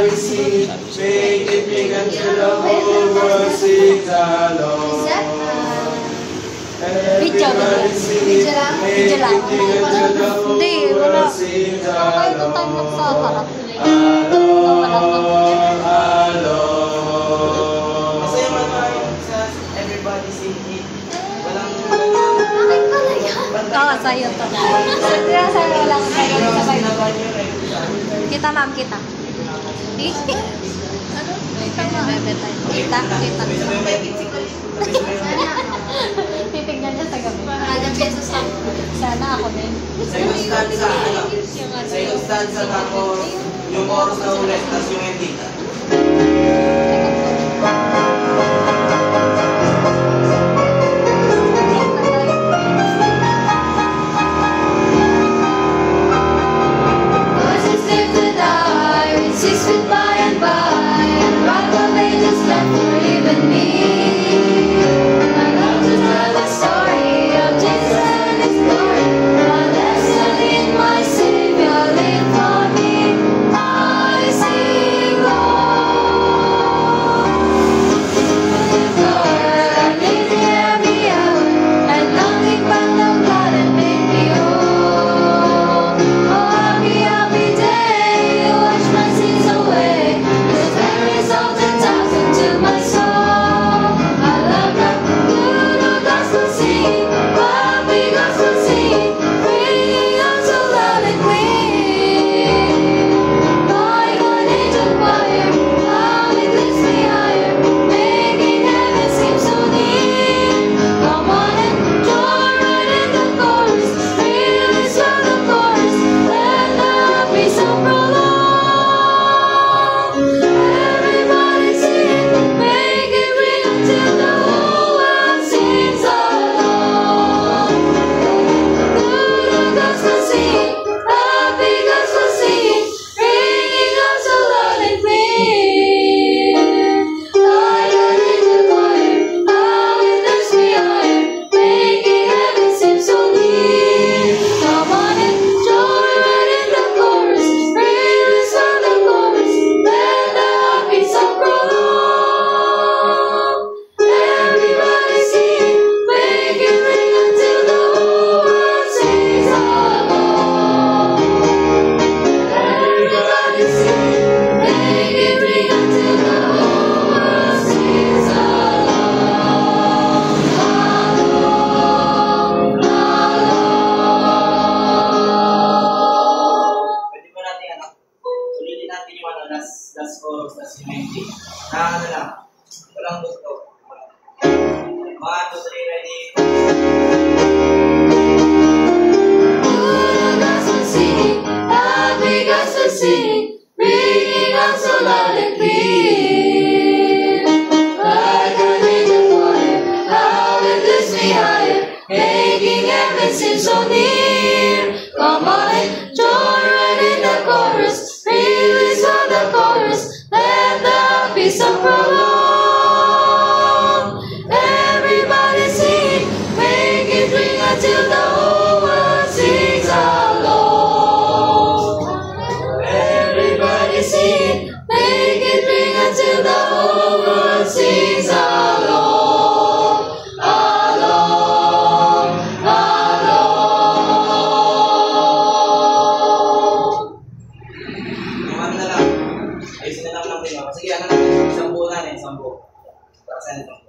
Everybody sing, make it big until the whole world sings along. Everybody sing, make it big until the whole world sings along. Along, along. Masaya man sa everybody sing it. Walang Oo, sa'yo to. Sa'yo lang. Kita ma'am, kita. Kita ma'am. Kita. Titignan niya sa gabi. Sana ako din. Sa yung stanza, sa yung stanza na ako, yung chorus na ulit, tapos yung ending. Last chorus, last ending. Na ano lang, walang gusto. 1, 2, 3, ready? Ringing out so loud and clear, like an angel choir, how it lifts me higher, making heaven seem so near. Come on and join right in the chorus, release on the chorus, let the peace of prolong. Everybody sing, make it ring until the whole world sings along. Everybody sing, make it ring until the whole world sings along. Along, along. Yung ano na lang, ayusin na lang natin. Sige, ano natin, 10 na rin, 10. Para sa ito.